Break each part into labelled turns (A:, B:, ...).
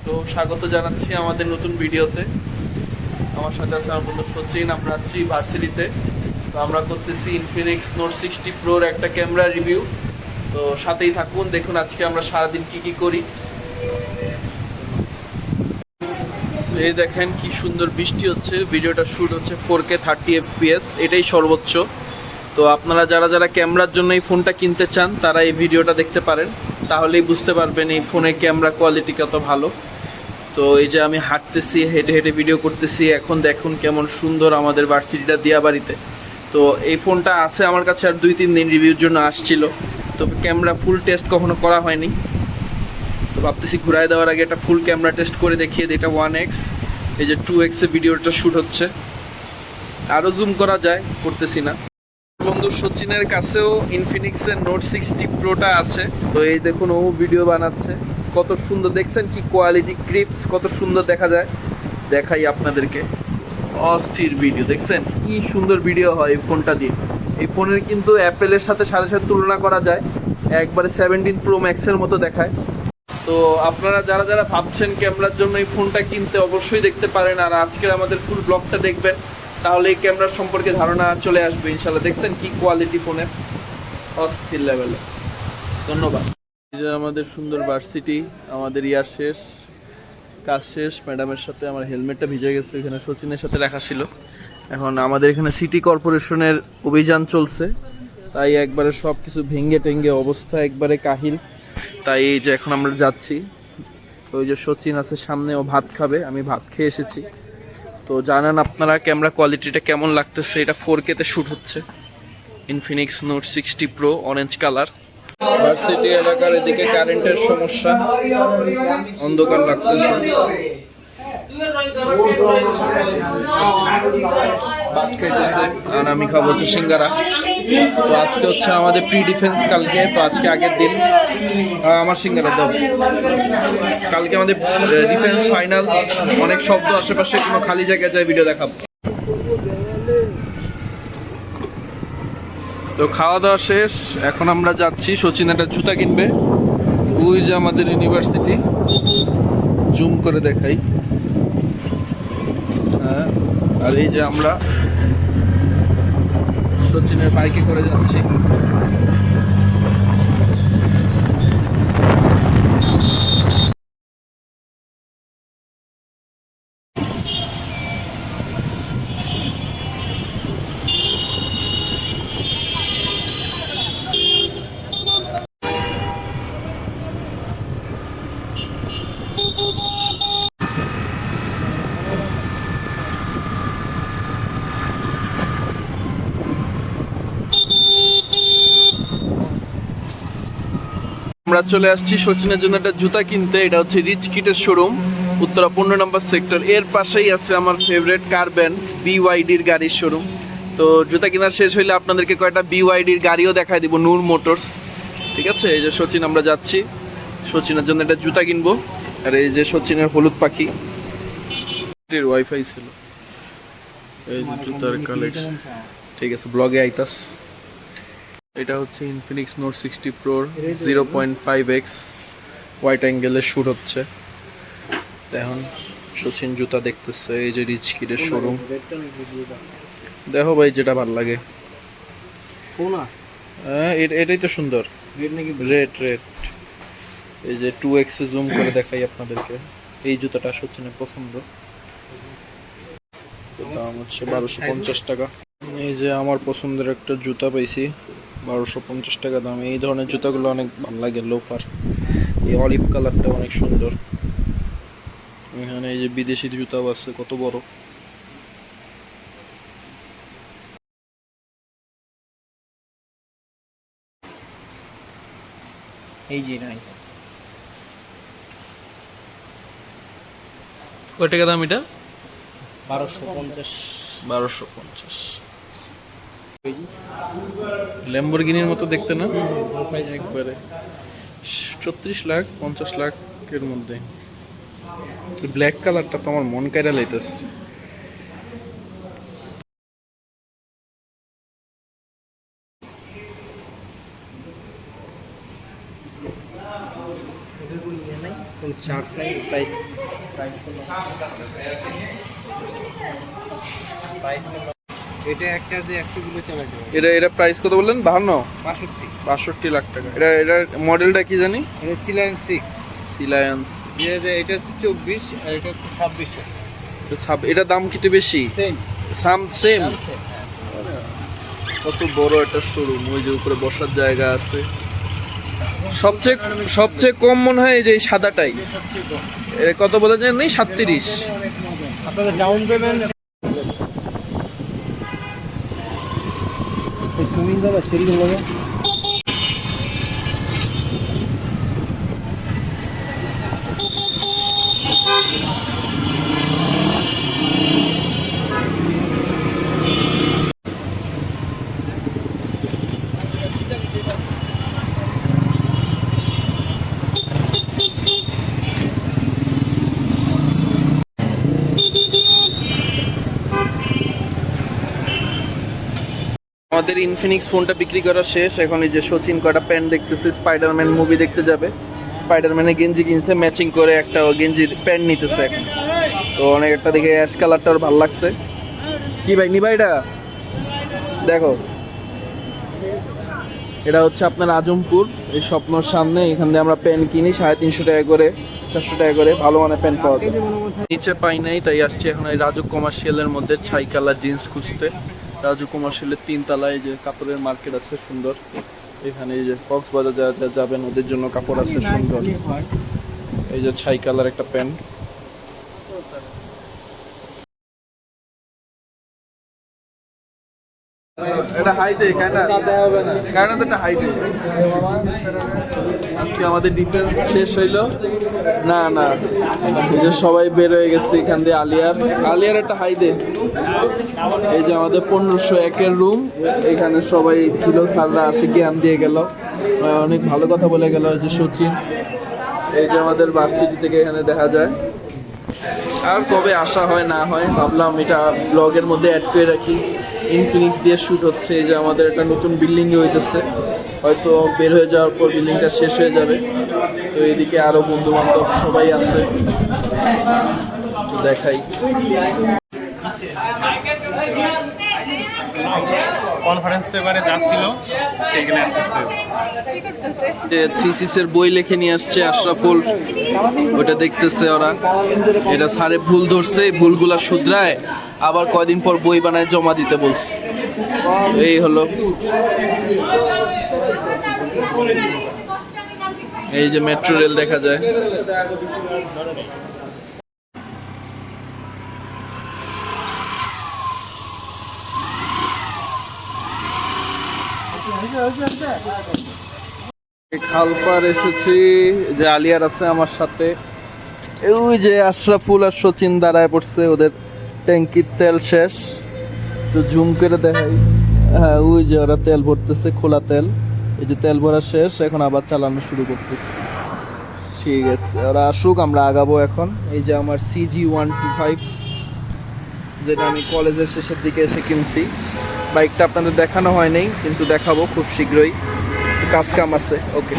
A: তো স্বাগত জানাচ্ছি আমাদের নতুন ভিডিওতে। আমার সাথে আছে আমার বন্ধু সচিন। আমরা আসছি ভার্সিটিতে। তো আমরা করতেছি ইনফিনিক্স নোট 60 প্রোর একটা ক্যামেরা রিভিউ। তো সাথেই থাকুন, দেখুন আজকে আমরা সারাদিন কি করি। এই দেখেন কি সুন্দর বৃষ্টি হচ্ছে। ভিডিওটা শ্যুট হচ্ছে 4K 30 FPS, এটাই সর্বোচ্চ। তো আপনারা যারা ক্যামেরার জন্য এই ফোনটা কিনতে চান তারা এই ভিডিওটা দেখতে পারেন, তাহলেই বুঝতে পারবেন এই ফোনের ক্যামেরা কোয়ালিটি কত ভালো। তো এই যে আমি হাঁটতেছি, হেঁটে হেঁটে ভিডিও করতেছি। এখন দেখুন কেমন সুন্দর আমাদের ভার্সিটিটা দিয়াবাড়িতে। তো এই ফোনটা আছে আমার কাছে আর 2-3 দিন রিভিউর জন্য আসছিল। তো ক্যামেরা ফুল টেস্ট কখনো করা হয়নি, তো ভাবতেছি ঘুরায় দেওয়ার আগে একটা ফুল ক্যামেরা টেস্ট করে দেখিয়ে দিই। এটা 1x, এই যে 2x এ ভিডিওটা শ্যুট হচ্ছে। আরও জুম করা যায়, করতেছি না। বন্ধু সচিনের কাছেও ইনফিনিক্সের নোট 60 প্রোটা আছে। তো এই দেখুন ও ভিডিও বানাচ্ছে, কত সুন্দর দেখছেন কি কোয়ালিটি, ক্লিপস কত সুন্দর দেখা যায়। দেখাই আপনাদেরকে, অস্থির ভিডিও দেখছেন কি সুন্দর ভিডিও হয় এই ফোনটা দিয়ে। এই ফোনের কিন্তু অ্যাপেলের সাথে সাথে তুলনা করা যায়, একবারে 17 প্রো ম্যাক্সের মতো দেখায়। তো আপনারা যারা ভাবছেন ক্যামেরার জন্য এই ফোনটা কিনতে, অবশ্যই দেখতে পারেন। আর আজকের আমাদের ফুল ব্লগটা দেখবেন, তাহলে এই ক্যামেরার সম্পর্কে ধারণা চলে আসবে ইনশাল্লাহ। দেখছেন কি কোয়ালিটি ফোনের, অস্থির লেভেলে। ধন্যবাদ। এই যে আমাদের সুন্দর ভার্সিটি, আমাদের ইয়ার শেষ, কাজ শেষ। ম্যাডামের সাথে আমার হেলমেটটা ভিজে গেছে, এখানে সচিনের সাথে রাখা ছিল। এখন আমাদের এখানে সিটি কর্পোরেশনের অভিযান চলছে, তাই একবারে সব কিছু ভেঙে টেঙ্গে অবস্থা একবারে কাহিল। তাই এই যে এখন আমরা যাচ্ছি। ওই যে সচিন আছে সামনে, ও ভাত খাবে, আমি ভাত খেয়ে এসেছি। তো জানান আপনারা ক্যামেরা কোয়ালিটিটা কেমন লাগতেছে। এটা 4K তে শ্যুট হচ্ছে, Infinix note 60 pro, orange colour. Varsity এলাকার এদিকে কারেন্টের সমস্যা, অন্ধকার লাগতেছে। ভাত খাইতেছে আর আমি খাবো হচ্ছে সিঙ্গারা। তো আজকে হচ্ছে আমাদের প্রি ডিফেন্স, কালকে তো আজকে আগের দিন। আমার সিঙ্গারা দাও। কালকে আমাদের ডিফেন্স ফাইনাল, অনেক শব্দ আশেপাশে, কোনো খালি জায়গায় যায় ভিডিও দেখাবো। তো খাওয়া দাওয়া শেষ, এখন আমরা যাচ্ছি। সচিন একটা জুতা কিনবে। ওই যে আমাদের ইউনিভার্সিটি, জুম করে দেখাই। হ্যাঁ, আর এই যে আমরা সচিনের বাইকে করে যাচ্ছি। আমরা চলে আসছি সচিনের জন্য একটা জুতা কিনতে। এটা হচ্ছে রিচ কিটের শোরুম, উত্তরা 15 নম্বর সেক্টর। এর পাশেই আছে আমার ফেভারিট কার ব্র্যান্ড BYDর গাড়ির শোরুম। তো জুতা কেনার শেষ হইলে আপনাদেরকে কয়েকটা BYDর গাড়িও দেখায় দিব, নূর মোটরস। ঠিক আছে, এই যে সচিন, আমরা যাচ্ছি সচিনের জন্য একটা জুতা কিনবো। আর এই যে সচিনের হলুদ পাখি, ওয়াইফাই ছিল। এই যে জুতার কালেকশন, ঠিক আছে, ব্লগে আইতাস। এটা হচ্ছে ইনফিনিক্স নোট 60 প্রোর 0.5x হোয়াইট অ্যাঙ্গেলের শ্যুট হচ্ছে। এখন সচিন জুতা দেখতেছে। এই যে রিচ কিডের শোরুম, দেখো ভাই যেটা ভালো লাগে। হ্যাঁ, এটাই তো সুন্দর, রেড। এই যে 2x এ জুম করে দেখাই আপনাদেরকে। এই জুতাটা সচিনের পছন্দ, দাম হচ্ছে 1250 টাকা। এই যে আমার পছন্দের একটা জুতা পাইছি, 1250 টাকা দাম। এই ধরনের জুতাগুলো অনেক ভালো লাগে, লোফার। এই অলিভ কালারটা অনেক সুন্দর। এখানে এই যে বিদেশি জুতাও আছে, কত বড়। এই যে নাই, কয় টাকা দাম এটা? 1250। ল্যাম্বরগিনির মতো দেখতে না, একবারে 34 লাখ 50 লাখের মধ্যে। ব্ল্যাক কালারটা তো আমার মন কাইরা লাইতেছে। কয়
B: শার্ট নাই প্রাইস প্রাইস এটা এক চার্জে 100 কিলো চালাতে পারবে।
A: এটা প্রাইস কত বললেন? 52
B: 62
A: 62 লাখ টাকা। এটার মডেলটা কি জানি?
B: এটা সিলায়ন্স 6
A: সিলায়ন্স।
B: এটা হচ্ছে 24 আর এটা হচ্ছে 26।
A: এটা দাম কিছু বেশি? সেম। কত বড় একটা শোরুম, ওই যে উপরে বসার জায়গা আছে। সবচেয়ে কম মনে হয় এই যে এই সাদাটাই। এটা কত বলা যায় নেই? 37।
B: আপনাদের ডাউন পেমেন্ট সুমিন দাদা সেরকম লাগে।
A: আমাদের ইনফিনিক্স ফোনটা বিক্রি করা শেষ। এখন এই যে সচিন কয়টা প্যান্ট দেখতেছে, স্পাইডারম্যান মুভি দেখতে যাবে। স্পাইডারম্যানের গেঞ্জি কিনছে, ম্যাচিং করে একটা গেঞ্জির প্যান্ট নিতেছে এখন। তো অনেক একটা দেখে অ্যাশ কালারটা ওর ভালো লাগছে। কি ভাই নিবা এটা? দেখো, এটা হচ্ছে আপনার আজমপুর, এই স্বপ্নর সামনে। এখান থেকে আমরা প্যান্ট কিনি 350 টাকা করে, 400 টাকা করে। ভালো মানের প্যান্ট পাওয়া যায়। নিচে পাই নাই, তাই আসছি এখন এই রাজু কমার্শিয়ালের মধ্যে ছাই কালার জিন্স খুঁজতে। রাজু কমার্শিয়ালের 3 তলায় এই যে কাপড়ের মার্কেট আছে সুন্দর। এখানে এই যে কক্সবাজার যারা যাবেন ওদের জন্য কাপড় আছে সুন্দর। এই যে ছাই কালার একটা প্যান্ট। এটা হাই দে কায়না কায়না তো এটা হাই দে। আজকে আমাদের ডিফেন্স শেষ হইলো না না, এই যে সবাই বের হয়ে গেছে এখান দিয়ে। আলিয়ার একটা হাই দে। এই যে আমাদের 1501-এর রুম, এখানে সবাই ছিল, স্যাররা আসে জ্ঞান দিয়ে গেল, অনেক ভালো কথা বলে গেল। এই যে সচিন, এই যে আমাদের ভার্সিটি থেকে এখানে দেখা যায়। আর কবে আসা হয় না হয় ভাবলাম এটা ব্লগের মধ্যে অ্যাড করে রাখি। ইনফিনিক্স দিয়ে শ্যুট হচ্ছে। এই যে আমাদের একটা নতুন বিল্ডিংয়ে হইতেছে, হয়তো বের হয়ে যাওয়ার পর বিল্ডিংটা শেষ হয়ে যাবে। তো এদিকে আরও বন্ধু বান্ধব সবাই আছে, দেখাই।
C: কনফারেন্স পেপারে যা ছিল সেখানে
A: যে থিসিসের বই লিখে নিয়ে আসছে আশরাফুল, ওটা দেখতেছে ওরা। এটা স্যারে ভুল ধরছে, ভুলগুলা শুধরায় আবার কয়দিন পর বই বানায় জমা দিতে বলছে। এই হলো, এই যে মেট্রো রেল দেখা যায়। খালপার এসেছি, যে আলিয়ার আছে আমার সাথে। ওই যে আশরাফুল আর সচিন দাঁড়ায় পড়ছে, ওদের ট্যাঙ্কির তেল শেষ। তো জুম করে দেখাই। হ্যাঁ, ওই যে ওরা তেল ভরতেছে, খোলা তেল। এই যে তেল ভরা শেষ, এখন আবার চালানো শুরু করতেছে। ঠিক আছে, ওরা আসুক, আমরা আগাবো এখন। এই যে আমার CG125, যেটা আমি কলেজের শেষের দিকে এসে কিনছি। বাইকটা আপনাদের দেখানো হয় নাই, কিন্তু দেখাবো খুব শীঘ্রই, কাজ কাম আছে। ওকে,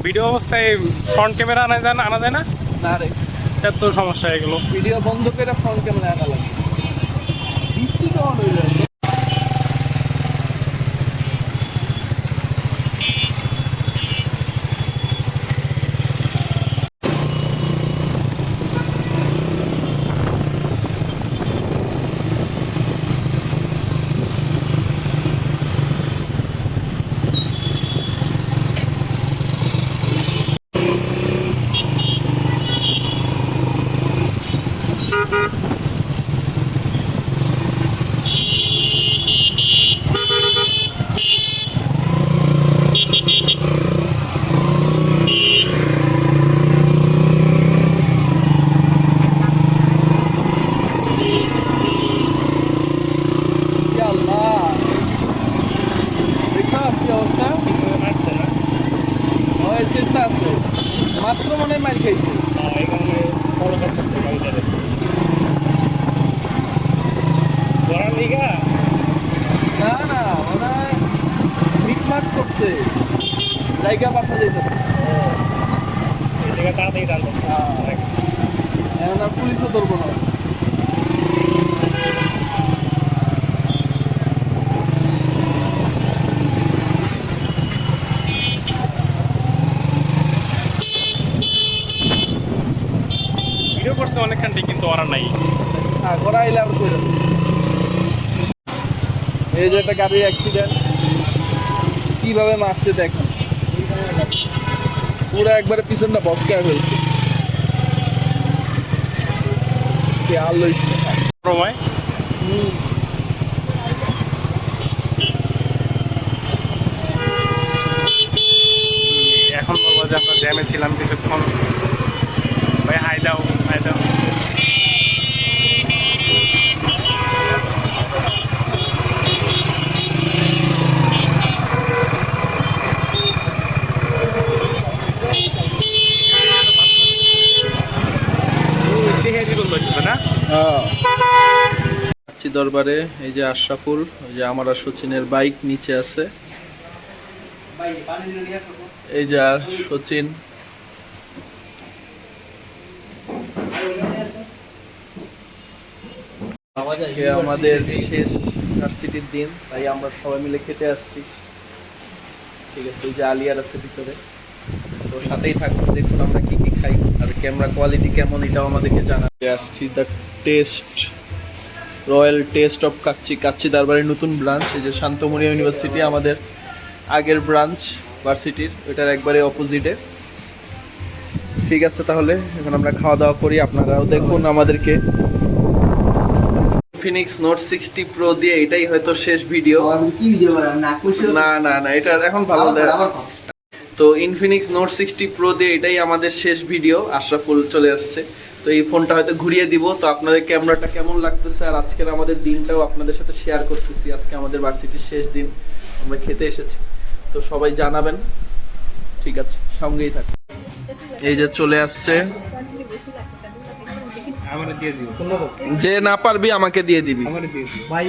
C: ভিডিও অবস্থায় ফ্রন্ট ক্যামেরা আনা যায় না?
A: না রে,
C: এত সমস্যা হয়ে গেল।
A: ভিডিও বন্ধ করে ফ্রন্ট ক্যামেরা আনা লাগে। বৃষ্টি তো অন হয়ে যায়। জায়গা পাঠা যেতে
C: এই জায়গা তাড়াতাড়ি টানবো।
A: এখন আর পুলিশও ধরবো না।
C: ভিডিও করছে অনেকখানটি কিন্তু ওরা নাই।
A: হ্যাঁ করাইলে আর কই যাবে। এই যে একটা গাড়ির অ্যাক্সিডেন্ট কিভাবে মারছে দেখেন, পুরো একবারে পিছনটা বসকায় ফেলছে। আর লইস না।
C: সময় এখন বলবো যে আমরা জ্যামে ছিলাম কিছুক্ষণ। ভাই হাই দাও, হাই দাও। না
A: দরবারে এই যে আশরাফুল, ওই যে আমার আর সচিনের বাইক নিচে আছে। এই যে আর সচিন, আজকে আমাদের শেষ ভার্সিটির দিন, তাই আমরা সবাই মিলে খেতে আসছি। ঠিক আছে, ওই যে আলিয়ার আছে ভিতরে, তো সাথেই থাকুন, দেখুন আমরা কি কি খাই আর ক্যামেরা কোয়ালিটি কেমন এটাও আমাদেরকে জানাতে আসছি। The test, royal test of kacchi, kacchi দরবারের নতুন ব্রাঞ্চ। এই যে শান্তমণি ইউনিভার্সিটি আমাদের আগের ব্রাঞ্চ ভার্সিটির, এটার একবারে অপোজিটে। ঠিক আছে, তাহলে এখন আমরা খাওয়া দাওয়া করি, আপনারাও দেখুন আমাদেরকে। ইনফিনিক্স নোট 60 প্রো দিয়ে এটাই হয়তো শেষ ভিডিও। না না না, এটা এখন ভালো দেয়। তো ইনফিনিক্স নোট 60 প্রো দিয়ে এটাই আমাদের শেষ ভিডিও। আশরাফুল চলে আসছে, তো এই ফোনটা হয়তো ঘুরিয়ে দিব। তো আপনাদের ক্যামেরাটা কেমন লাগতেছে আর আজকের আমাদের দিনটাও আপনাদের সাথে শেয়ার করতেছি। আজকে আমাদের ভার্সিটির শেষ দিন, আমরা খেতে এসেছি, তো সবাই জানাবেন। ঠিক আছে, সঙ্গেই থাকুন। এই যে চলে আসছে,
C: আমার দিয়ে দিও।
A: যে না পারবি আমাকে দিয়ে দিবি।
C: আমার দিয়ে দিও।
B: ভাই